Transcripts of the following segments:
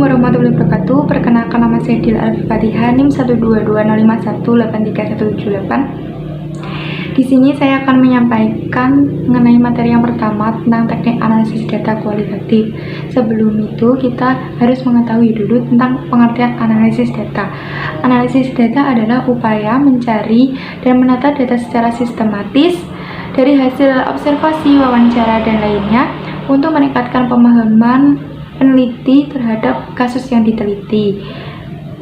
Assalamualaikum warahmatullahi wabarakatuh. Perkenalkan, nama saya Dil Al-Fatihah, NIM 122051838. Di sini saya akan menyampaikan mengenai materi yang pertama tentang teknik analisis data kualitatif. Sebelum itu, kita harus mengetahui dulu tentang pengertian analisis data. Analisis data adalah upaya mencari dan menata data secara sistematis dari hasil observasi, wawancara, dan lainnya untuk meningkatkan pemahaman peneliti terhadap kasus yang diteliti,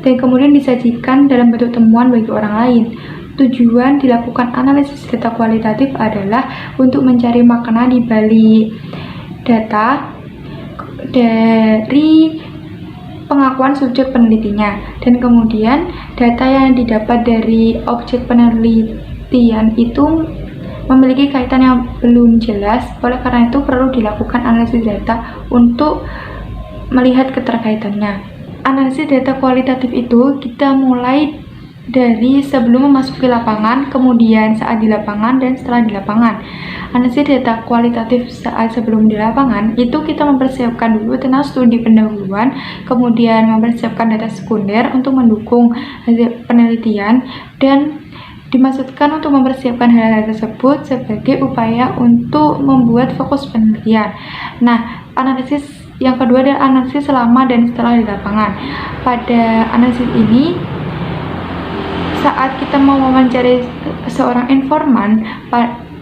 dan kemudian disajikan dalam bentuk temuan bagi orang lain. Tujuan dilakukan analisis data kualitatif adalah untuk mencari makna di balik data dari pengakuan subjek penelitinya, dan kemudian data yang didapat dari objek penelitian itu memiliki kaitan yang belum jelas. Oleh karena itu perlu dilakukan analisis data untuk melihat keterkaitannya. Analisis data kualitatif itu kita mulai dari sebelum memasuki lapangan, kemudian saat di lapangan, dan setelah di lapangan. Analisis data kualitatif saat sebelum di lapangan itu kita mempersiapkan dulu tentang studi pendahuluan, kemudian mempersiapkan data sekunder untuk mendukung hasil penelitian, dan dimaksudkan untuk mempersiapkan hal-hal tersebut sebagai upaya untuk membuat fokus penelitian. Nah, analisis yang kedua adalah analisis selama dan setelah di lapangan. Pada analisis ini, saat kita mau mencari seorang informan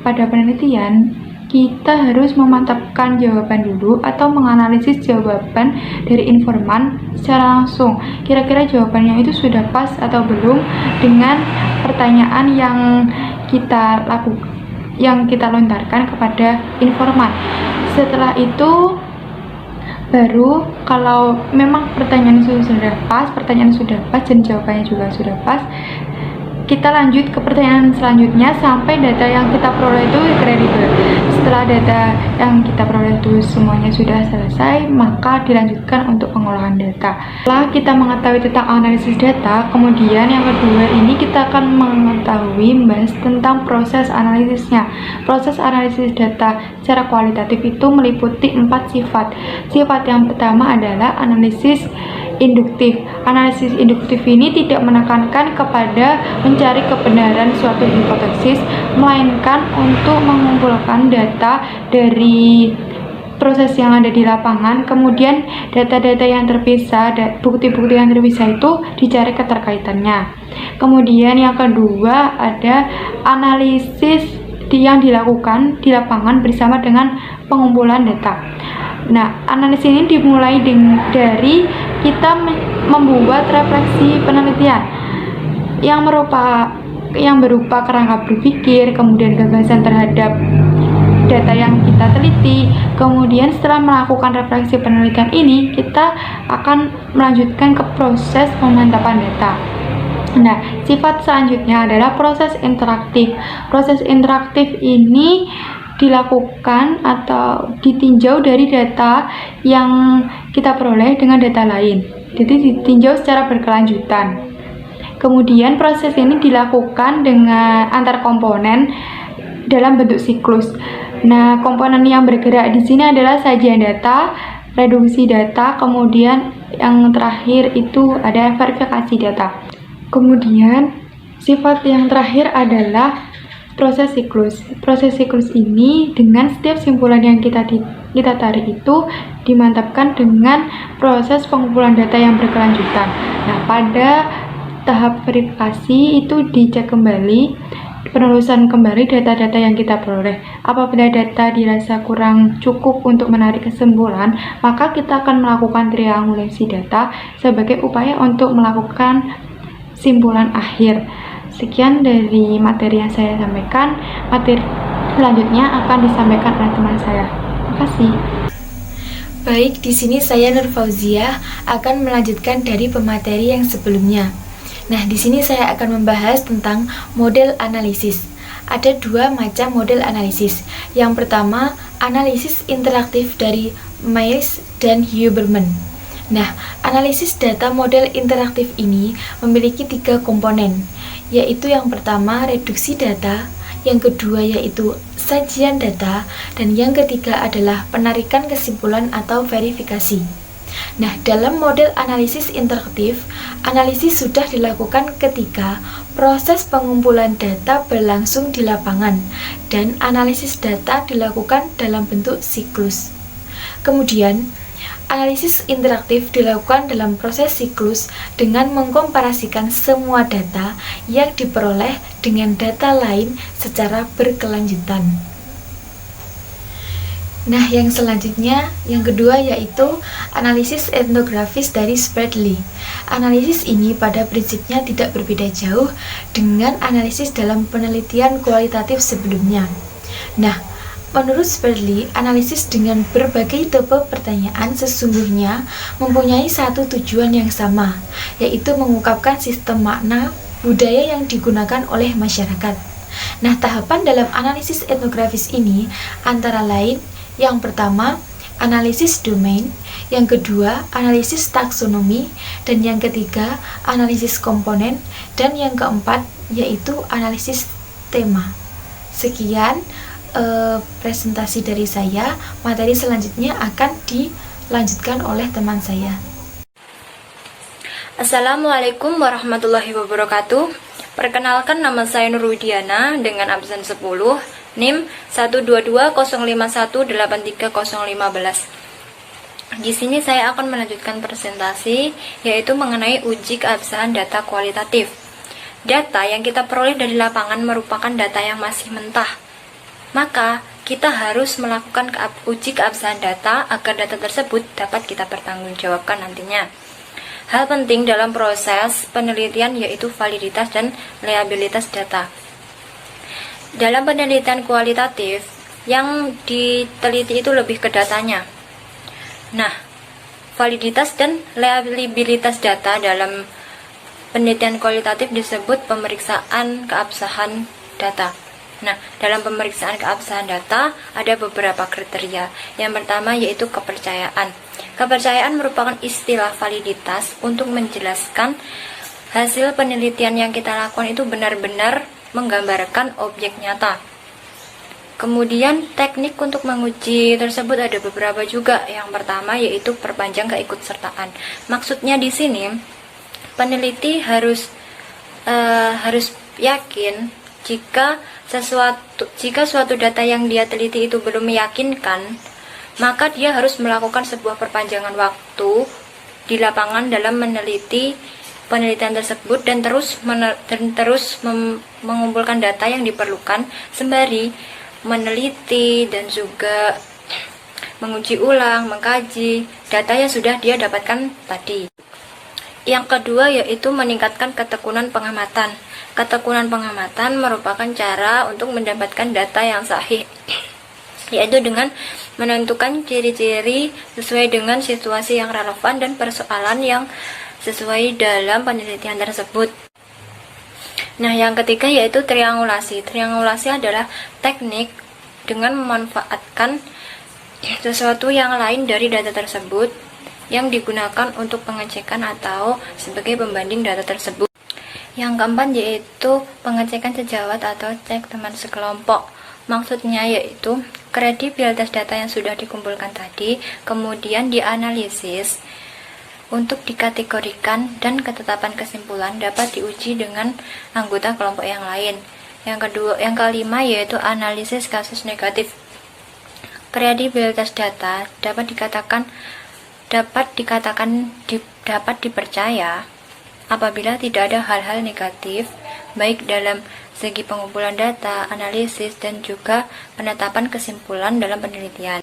pada penelitian, kita harus memantapkan jawaban dulu atau menganalisis jawaban dari informan secara langsung. Kira-kira jawabannya itu sudah pas atau belum dengan pertanyaan yang kita lontarkan kepada informan. Setelah itu baru, kalau memang pertanyaan sudah pas dan jawabannya juga sudah pas, kita lanjut ke pertanyaan selanjutnya sampai data yang kita peroleh itu kredibel. Setelah data yang kita peroleh itu semuanya sudah selesai, maka dilanjutkan untuk pengolahan data. Setelah kita mengetahui tentang analisis data, kemudian yang kedua ini kita akan membahas tentang proses analisisnya. Proses analisis data secara kualitatif itu meliputi 4 sifat. Sifat yang pertama adalah analisis induktif. Analisis induktif ini tidak menekankan kepada mencari kebenaran suatu hipotesis, melainkan untuk mengumpulkan data dari proses yang ada di lapangan, kemudian data-data yang terpisah, bukti-bukti yang terpisah itu dicari keterkaitannya. Kemudian yang kedua ada analisis yang dilakukan di lapangan bersama dengan pengumpulan data. Nah, analisis ini dimulai dari kita membuat refleksi penelitian yang berupa kerangka berpikir, kemudian gagasan terhadap data yang kita teliti. Kemudian setelah melakukan refleksi penelitian ini, kita akan melanjutkan ke proses pemantapan data. Nah, sifat selanjutnya adalah proses interaktif. Proses interaktif ini dilakukan atau ditinjau dari data yang kita peroleh dengan data lain. Jadi ditinjau secara berkelanjutan. Kemudian proses ini dilakukan dengan antar komponen dalam bentuk siklus. Nah, komponen yang bergerak di sini adalah sajian data, reduksi data, kemudian yang terakhir itu ada verifikasi data. Kemudian sifat yang terakhir adalah proses siklus. Proses siklus ini dengan setiap simpulan yang kita tarik itu dimantapkan dengan proses pengumpulan data yang berkelanjutan. Nah, pada tahap verifikasi itu dicek kembali, penelusuran kembali data-data yang kita peroleh. Apabila data dirasa kurang cukup untuk menarik kesimpulan, maka kita akan melakukan triangulasi data sebagai upaya untuk melakukan simpulan akhir. Sekian dari materi yang saya sampaikan. Materi selanjutnya akan disampaikan oleh teman saya. Terima kasih. Baik, di sini saya Nur Fauziah akan melanjutkan dari pemateri yang sebelumnya. Nah, di sini saya akan membahas tentang model analisis. Ada 2 macam model analisis. Yang pertama, analisis interaktif dari Mayes dan Huberman. Nah, analisis data model interaktif ini memiliki 3 komponen, yaitu yang pertama reduksi data, yang kedua yaitu sajian data, dan yang ketiga adalah penarikan kesimpulan atau verifikasi. Nah, dalam model analisis interaktif, analisis sudah dilakukan ketika proses pengumpulan data berlangsung di lapangan dan analisis data dilakukan dalam bentuk siklus. Kemudian, analisis interaktif dilakukan dalam proses siklus dengan mengkomparasikan semua data yang diperoleh dengan data lain secara berkelanjutan. Nah, yang selanjutnya, yang kedua yaitu analisis etnografis dari Spradley. Analisis ini pada prinsipnya tidak berbeda jauh dengan analisis dalam penelitian kualitatif sebelumnya. Nah, menurut Spradley, analisis dengan berbagai tipe pertanyaan sesungguhnya mempunyai satu tujuan yang sama, yaitu mengungkapkan sistem makna budaya yang digunakan oleh masyarakat. Nah, tahapan dalam analisis etnografis ini antara lain yang pertama, analisis domain, yang kedua, analisis taksonomi, dan yang ketiga, analisis komponen, dan yang keempat, yaitu analisis tema. Sekian presentasi dari saya. Materi selanjutnya akan dilanjutkan oleh teman saya. Assalamualaikum warahmatullahi wabarakatuh. Perkenalkan, nama saya Nur Widiana dengan absen 10, NIM 12205183015. Di sini saya akan melanjutkan presentasi yaitu mengenai uji keabsahan data kualitatif. Data yang kita peroleh dari lapangan merupakan data yang masih mentah. Maka kita harus melakukan uji keabsahan data agar data tersebut dapat kita pertanggungjawabkan nantinya. Hal penting dalam proses penelitian yaitu validitas dan reliabilitas data. Dalam penelitian kualitatif, yang diteliti itu lebih ke datanya. Nah, validitas dan reliabilitas data dalam penelitian kualitatif disebut pemeriksaan keabsahan data. Nah, dalam pemeriksaan keabsahan data ada beberapa kriteria. Yang pertama yaitu kepercayaan. Kepercayaan merupakan istilah validitas untuk menjelaskan hasil penelitian yang kita lakukan itu benar-benar menggambarkan objek nyata. Kemudian teknik untuk menguji tersebut ada beberapa juga. Yang pertama yaitu perpanjang keikutsertaan. Maksudnya di sini peneliti harus yakin jika suatu data yang dia teliti itu belum meyakinkan, maka dia harus melakukan sebuah perpanjangan waktu di lapangan dalam meneliti penelitian tersebut dan terus mengumpulkan data yang diperlukan sembari meneliti dan juga menguji ulang, mengkaji data yang sudah dia dapatkan tadi. Yang kedua yaitu meningkatkan ketekunan pengamatan. Ketekunan pengamatan merupakan cara untuk mendapatkan data yang sahih, yaitu dengan menentukan ciri-ciri sesuai dengan situasi yang relevan dan persoalan yang sesuai dalam penelitian tersebut. Nah, yang ketiga yaitu triangulasi. Triangulasi adalah teknik dengan memanfaatkan sesuatu yang lain dari data tersebut yang digunakan untuk pengecekan atau sebagai pembanding data tersebut. Yang keempat yaitu pengecekan sejawat atau cek teman sekelompok. Maksudnya yaitu kredibilitas data yang sudah dikumpulkan tadi kemudian dianalisis untuk dikategorikan dan ketetapan kesimpulan dapat diuji dengan anggota kelompok yang lain. Yang kelima yaitu analisis kasus negatif. Kredibilitas data dapat dipercaya apabila tidak ada hal-hal negatif baik dalam segi pengumpulan data, analisis, dan juga penetapan kesimpulan dalam penelitian.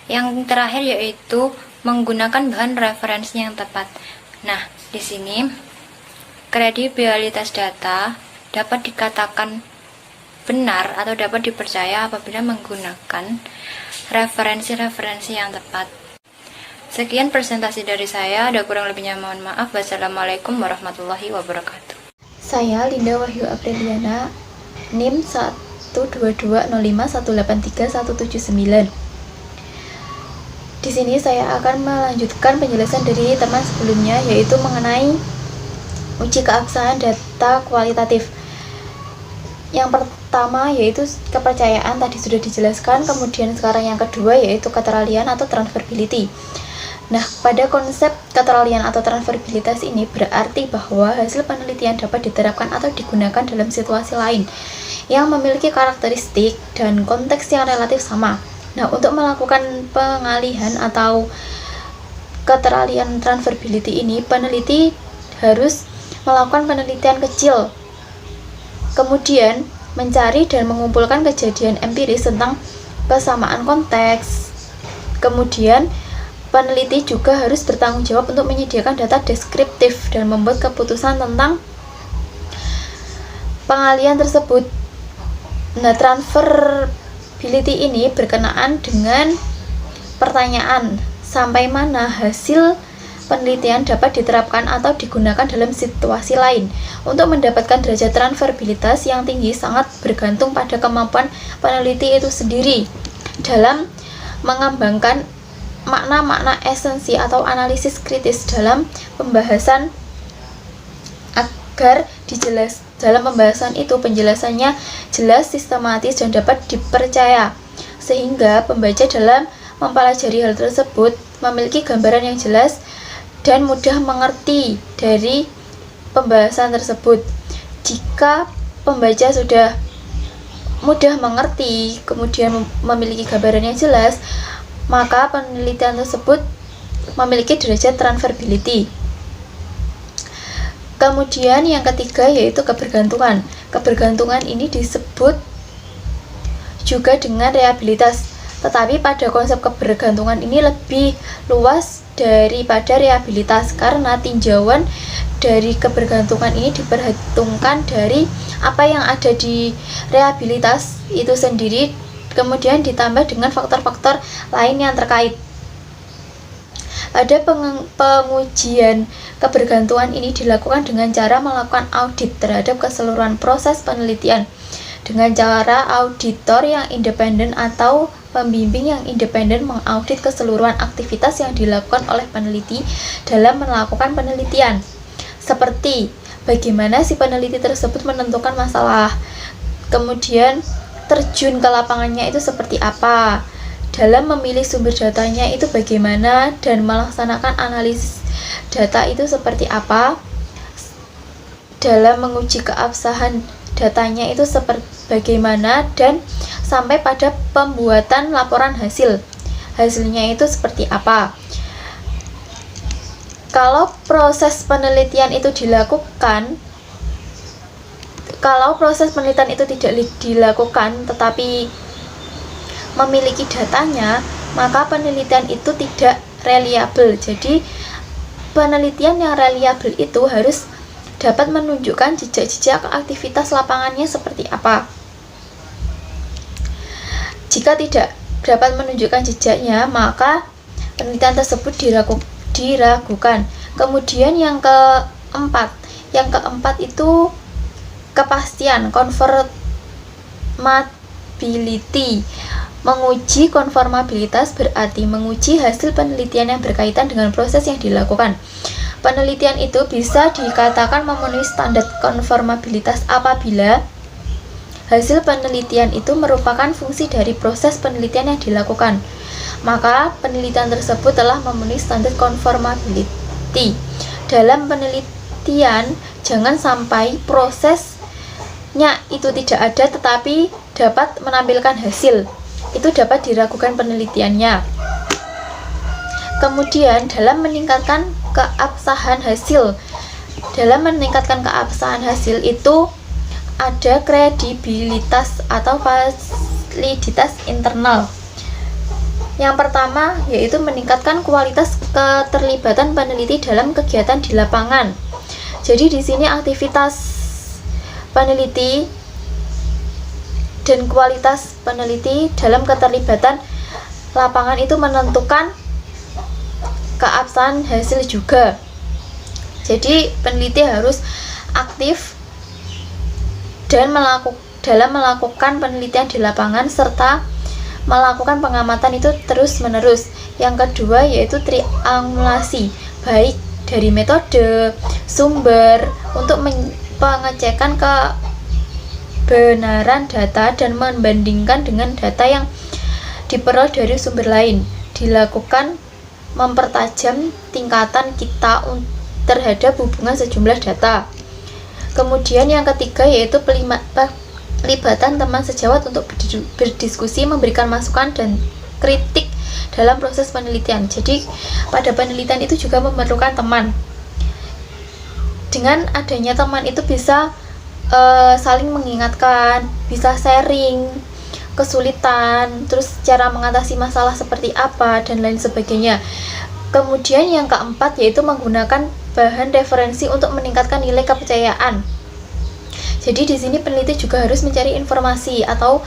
Yang terakhir yaitu menggunakan bahan referensi yang tepat. Nah, di sini kredibilitas data dapat dikatakan benar atau dapat dipercaya apabila menggunakan referensi-referensi yang tepat. Sekian presentasi dari saya, ada kurang lebihnya mohon maaf. Wassalamualaikum warahmatullahi wabarakatuh. Saya Linda Wahyu Apriliana, NIM 12205183179. Di sini saya akan melanjutkan penjelasan dari teman sebelumnya, yaitu mengenai uji keabsahan data kualitatif. Yang pertama yaitu kepercayaan, tadi sudah dijelaskan. Kemudian sekarang yang kedua yaitu keteralian atau transferability. Nah, pada konsep keteralian atau transferabilitas ini berarti bahwa hasil penelitian dapat diterapkan atau digunakan dalam situasi lain yang memiliki karakteristik dan konteks yang relatif sama. Nah, untuk melakukan pengalihan atau keteralian transferability ini, peneliti harus melakukan penelitian kecil, kemudian mencari dan mengumpulkan kejadian empiris tentang kesamaan konteks. Kemudian peneliti juga harus bertanggung jawab untuk menyediakan data deskriptif dan membuat keputusan tentang pengalihan tersebut. Nah, transferability ini berkenaan dengan pertanyaan sampai mana hasil penelitian dapat diterapkan atau digunakan dalam situasi lain. Untuk mendapatkan derajat transferabilitas yang tinggi sangat bergantung pada kemampuan peneliti itu sendiri dalam mengembangkan makna-makna esensi atau analisis kritis dalam pembahasan agar dalam pembahasan itu penjelasannya jelas, sistematis, dan dapat dipercaya, sehingga pembaca dalam mempelajari hal tersebut memiliki gambaran yang jelas dan mudah mengerti dari pembahasan tersebut. Jika pembaca sudah mudah mengerti, kemudian memiliki gambaran yang jelas, maka penelitian tersebut memiliki derajat transferability. Kemudian yang ketiga yaitu kebergantungan. Kebergantungan ini disebut juga dengan reliabilitas, tetapi pada konsep kebergantungan ini lebih luas daripada reliabilitas karena tinjauan dari kebergantungan ini diperhitungkan dari apa yang ada di reliabilitas itu sendiri, kemudian ditambah dengan faktor-faktor lain yang terkait. Pada pengujian kebergantungan ini dilakukan dengan cara melakukan audit terhadap keseluruhan proses penelitian dengan cara auditor yang independen atau pembimbing yang independen mengaudit keseluruhan aktivitas yang dilakukan oleh peneliti dalam melakukan penelitian, seperti bagaimana si peneliti tersebut menentukan masalah, kemudian terjun ke lapangannya itu seperti apa, dalam memilih sumber datanya itu bagaimana, dan melaksanakan analisis data itu seperti apa, dalam menguji keabsahan datanya itu seperti bagaimana, dan sampai pada pembuatan laporan hasilnya itu seperti apa. Kalau proses penelitian itu tidak dilakukan tetapi memiliki datanya, maka penelitian itu tidak reliable. Jadi penelitian yang reliable itu harus dapat menunjukkan jejak-jejak aktivitas lapangannya seperti apa. Jika tidak dapat menunjukkan jejaknya, maka penelitian tersebut diragukan. Kemudian yang keempat itu kepastian, conformability. Menguji konformabilitas berarti menguji hasil penelitian yang berkaitan dengan proses yang dilakukan. Penelitian itu bisa dikatakan memenuhi standar konformabilitas apabila hasil penelitian itu merupakan fungsi dari proses penelitian yang dilakukan. Maka penelitian tersebut telah memenuhi standar conformability. Dalam penelitian, jangan sampai prosesnya itu tidak ada tetapi dapat menampilkan hasil. Itu dapat diragukan penelitiannya. Kemudian dalam meningkatkan keabsahan hasil itu ada kredibilitas atau validitas internal. Yang pertama yaitu meningkatkan kualitas keterlibatan peneliti dalam kegiatan di lapangan. Jadi di sini aktivitas peneliti dan kualitas peneliti dalam keterlibatan lapangan itu menentukan keabsahan hasil juga. Jadi peneliti harus aktif dan dalam melakukan penelitian di lapangan serta melakukan pengamatan itu terus-menerus. Yang kedua yaitu triangulasi, baik dari metode, sumber untuk pengecekan kebenaran data dan membandingkan dengan data yang diperoleh dari sumber lain. Dilakukan mempertajam tingkatan kita terhadap hubungan sejumlah data. Kemudian yang ketiga yaitu pelibatan teman sejawat untuk berdiskusi, memberikan masukan dan kritik dalam proses penelitian. Jadi pada penelitian itu juga memerlukan teman. Dengan adanya teman itu bisa saling mengingatkan, bisa sharing kesulitan, terus cara mengatasi masalah seperti apa dan lain sebagainya. Kemudian yang keempat yaitu menggunakan bahan referensi untuk meningkatkan nilai kepercayaan. Jadi di sini peneliti juga harus mencari informasi atau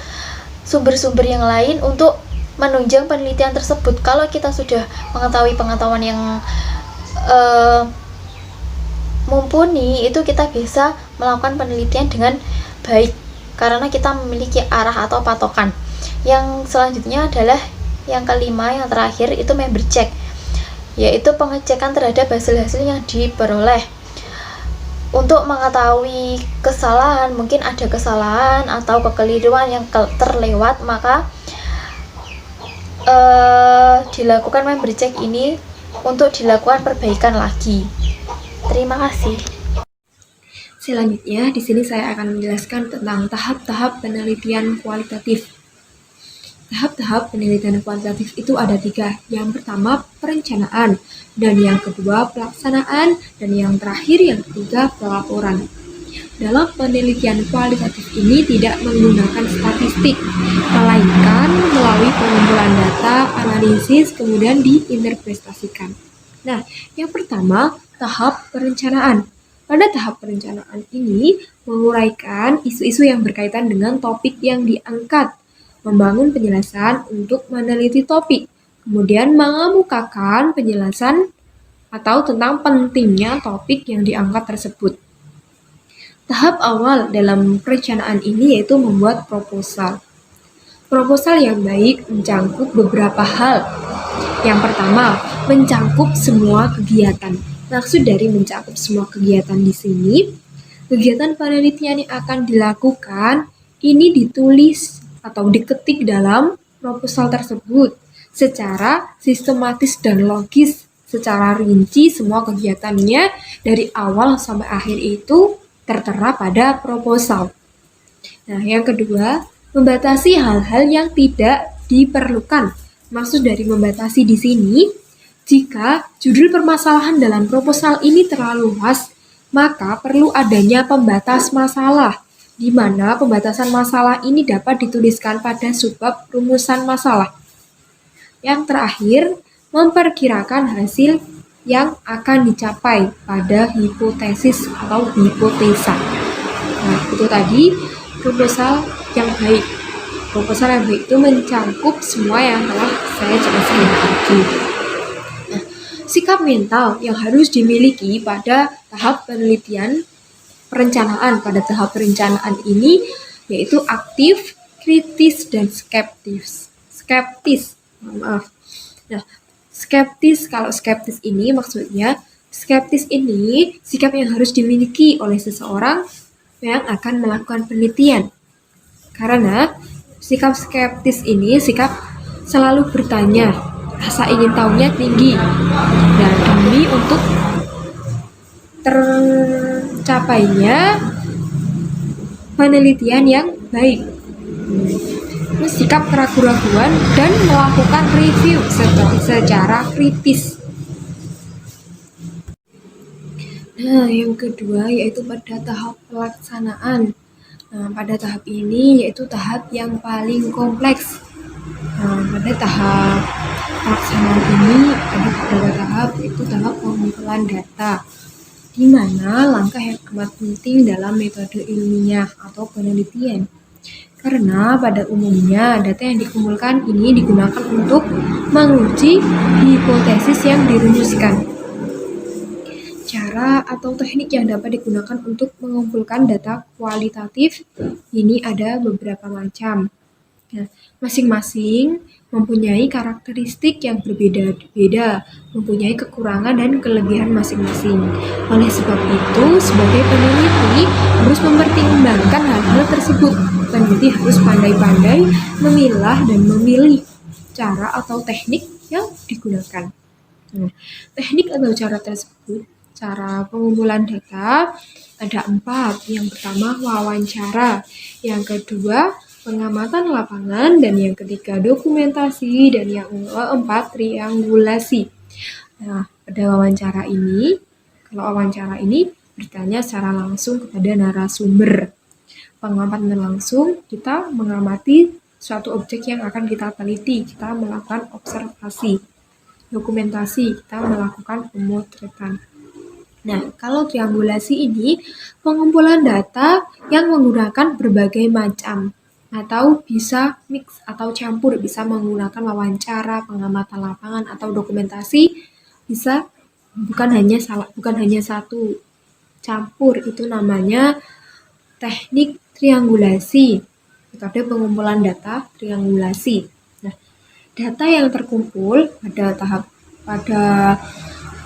sumber-sumber yang lain untuk menunjang penelitian tersebut. Kalau kita sudah mengetahui pengetahuan yang mumpuni, itu kita bisa melakukan penelitian dengan baik karena kita memiliki arah atau patokan. Yang selanjutnya adalah yang kelima, yang terakhir itu member check, yaitu pengecekan terhadap hasil-hasil yang diperoleh. Untuk mengetahui kesalahan, mungkin ada kesalahan atau kekeliruan yang terlewat, maka dilakukan member check ini untuk dilakukan perbaikan lagi. Terima kasih. Selanjutnya, di sini saya akan menjelaskan tentang tahap-tahap penelitian kualitatif. Tahap-tahap penelitian kualitatif itu ada 3. Yang pertama, perencanaan, dan yang kedua, pelaksanaan, dan yang terakhir, yang ketiga, pelaporan. Dalam penelitian kualitatif ini tidak menggunakan statistik, melainkan melalui pengumpulan data, analisis, kemudian diinterpretasikan. Nah, yang pertama, tahap perencanaan. Pada tahap perencanaan ini, menguraikan isu-isu yang berkaitan dengan topik yang diangkat, membangun penjelasan untuk meneliti topik, kemudian mengemukakan penjelasan atau tentang pentingnya topik yang diangkat tersebut. Tahap awal dalam perencanaan ini yaitu membuat proposal. Proposal yang baik mencangkup beberapa hal. Yang pertama, mencangkup semua kegiatan. Maksud dari mencangkup semua kegiatan di sini, kegiatan penelitian yang akan dilakukan ini ditulis atau diketik dalam proposal tersebut secara sistematis dan logis, secara rinci semua kegiatannya dari awal sampai akhir itu tertera pada proposal. Nah, yang kedua, membatasi hal-hal yang tidak diperlukan. Maksud dari membatasi di sini, jika judul permasalahan dalam proposal ini terlalu luas, maka perlu adanya pembatas masalah, di mana pembatasan masalah ini dapat dituliskan pada subbab rumusan masalah. Yang terakhir, memperkirakan hasil yang akan dicapai pada hipotesis atau hipotesa. Nah, itu tadi proposal yang baik. Proposal yang baik itu mencangkup semua yang telah saya jelaskan tadi. Nah, sikap mental yang harus dimiliki pada tahap penelitian perencanaan. Pada tahap perencanaan ini yaitu aktif, kritis, dan skeptis. Nah, kalau skeptis ini maksudnya, skeptis ini sikap yang harus dimiliki oleh seseorang yang akan melakukan penelitian. Karena sikap skeptis ini sikap selalu bertanya, rasa ingin tahunya tinggi, dan demi untuk tercapainya penelitian yang baik. Terus sikap keraguan-raguan dan melakukan review secara kritis. Nah, yang kedua yaitu pada tahap pelaksanaan. Nah, pada tahap ini yaitu tahap yang paling kompleks. Nah, pada tahap pelaksanaan ini ada beberapa tahap, yaitu tahap pengumpulan data, di mana langkah yang amat penting dalam metode ilmiah atau penelitian. Karena pada umumnya data yang dikumpulkan ini digunakan untuk menguji hipotesis yang dirumuskan. Cara atau teknik yang dapat digunakan untuk mengumpulkan data kualitatif ini ada beberapa macam. Nah, masing-masing mempunyai karakteristik yang berbeda-beda, mempunyai kekurangan dan kelebihan masing-masing. Oleh sebab itu, sebagai peneliti harus mempertimbangkan hal-hal tersebut. Peneliti harus pandai-pandai memilah dan memilih cara atau teknik yang digunakan. Nah, teknik atau cara tersebut, cara pengumpulan data ada 4. Yang pertama wawancara, yang kedua pengamatan lapangan, dan yang ketiga dokumentasi, dan yang keempat triangulasi. Nah, pada kalau wawancara ini bertanya secara langsung kepada narasumber. Pengamatan langsung, kita mengamati suatu objek yang akan kita teliti, kita melakukan observasi. Dokumentasi, kita melakukan pemotretan. Nah, kalau triangulasi ini pengumpulan data yang menggunakan berbagai macam atau bisa mix atau campur, bisa menggunakan wawancara, pengamatan lapangan atau dokumentasi, bisa bukan hanya satu, campur, itu namanya teknik triangulasi, metode pengumpulan data triangulasi. Nah, data yang terkumpul pada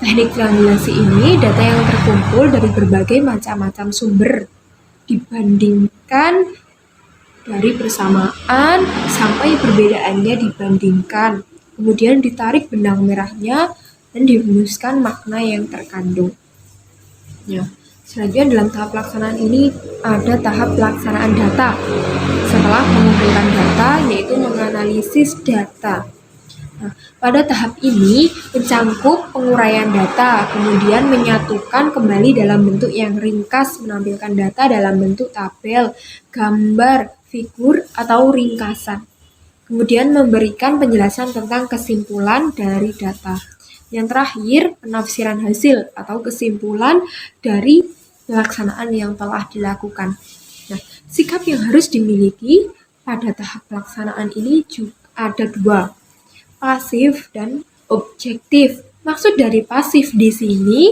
teknik triangulasi ini, data yang terkumpul dari berbagai macam sumber dibandingkan dari persamaan sampai perbedaannya dibandingkan. Kemudian ditarik benang merahnya dan dirumuskan makna yang terkandung. Ya. Selanjutnya dalam tahap pelaksanaan ini ada tahap pelaksanaan data. Setelah mengumpulkan data, yaitu menganalisis data. Nah, pada tahap ini mencangkup penguraian data, kemudian menyatukan kembali dalam bentuk yang ringkas, menampilkan data dalam bentuk tabel, gambar, figur, atau ringkasan. Kemudian memberikan penjelasan tentang kesimpulan dari data. Yang terakhir, penafsiran hasil atau kesimpulan dari pelaksanaan yang telah dilakukan. Nah, sikap yang harus dimiliki pada tahap pelaksanaan ini juga ada 2, pasif dan objektif. Maksud dari pasif di sini,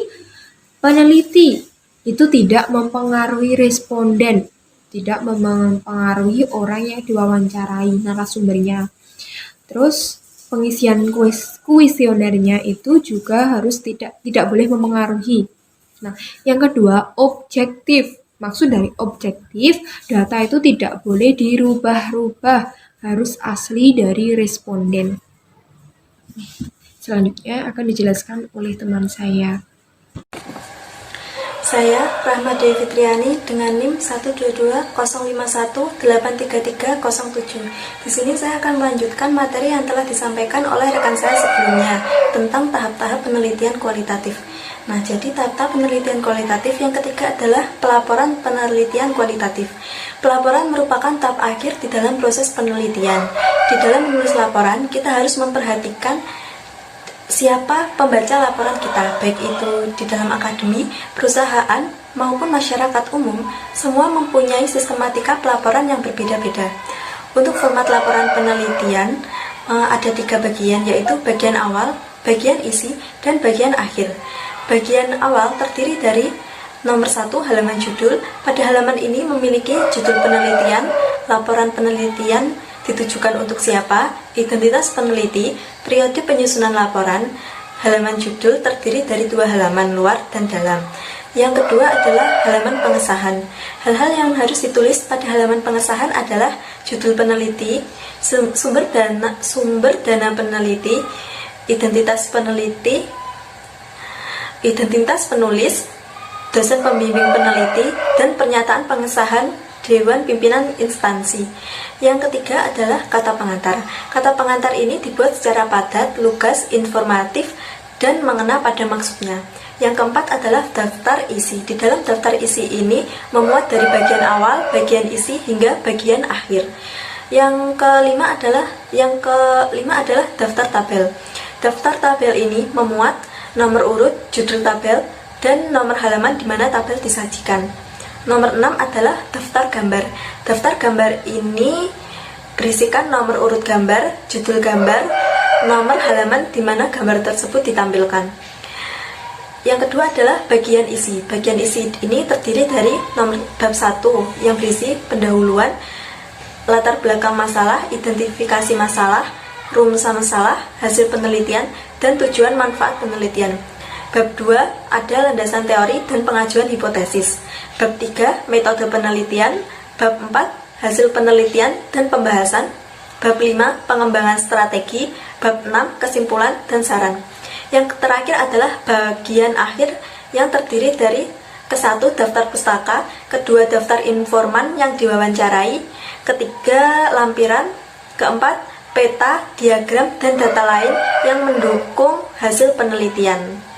peneliti itu tidak mempengaruhi responden, tidak mempengaruhi orang yang diwawancarai, narasumbernya. Terus pengisian kuesionernya itu juga harus tidak boleh mempengaruhi. Nah, yang kedua, objektif. Maksud dari objektif, data itu tidak boleh dirubah-rubah, harus asli dari responden. Selanjutnya akan dijelaskan oleh teman saya. Saya Rahma Dewi Fitriani dengan NIM 12205183307. Di sini saya akan melanjutkan materi yang telah disampaikan oleh rekan saya sebelumnya tentang tahap-tahap penelitian kualitatif. Nah, jadi tahap-tahap penelitian kualitatif yang ketiga adalah pelaporan penelitian kualitatif. Pelaporan merupakan tahap akhir di dalam proses penelitian. Di dalam menulis laporan, kita harus memperhatikan siapa pembaca laporan kita, baik itu di dalam akademi, perusahaan, maupun masyarakat umum, semua mempunyai sistematika pelaporan yang berbeda-beda. Untuk format laporan penelitian, ada 3 bagian, yaitu bagian awal, bagian isi, dan bagian akhir. Bagian awal terdiri dari nomor 1, halaman judul. Pada halaman ini memiliki judul penelitian, laporan penelitian, ditujukan untuk siapa, identitas peneliti, periode penyusunan laporan. Halaman judul terdiri dari 2 halaman, luar dan dalam. Yang kedua adalah halaman pengesahan. Hal-hal yang harus ditulis pada halaman pengesahan adalah judul peneliti, sumber dana peneliti, identitas peneliti, identitas penulis, dosen pembimbing peneliti, dan pernyataan pengesahan Dewan Pimpinan Instansi. Yang ketiga adalah kata pengantar. Kata pengantar ini dibuat secara padat, lugas, informatif, dan mengena pada maksudnya. Yang keempat adalah daftar isi. Di dalam daftar isi ini memuat dari bagian awal, bagian isi, hingga bagian akhir. Yang kelima adalah daftar tabel. Daftar tabel ini memuat nomor urut, judul tabel, dan nomor halaman di mana tabel disajikan. Nomor 6 adalah daftar gambar. Daftar gambar ini berisikan nomor urut gambar, judul gambar, nomor halaman di mana gambar tersebut ditampilkan. Yang kedua adalah bagian isi. Bagian isi ini terdiri dari nomor bab 1 yang berisi pendahuluan, latar belakang masalah, identifikasi masalah, rumusan masalah, hasil penelitian, dan tujuan manfaat penelitian. Bab 2 ada landasan teori dan pengajuan hipotesis. Bab 3 metode penelitian. Bab 4 hasil penelitian dan pembahasan. Bab 5 pengembangan strategi. Bab 6 kesimpulan dan saran. Yang terakhir adalah bagian akhir yang terdiri dari ke-1 daftar pustaka, kedua daftar informan yang diwawancarai, ketiga lampiran, keempat peta, diagram, dan data lain yang mendukung hasil penelitian.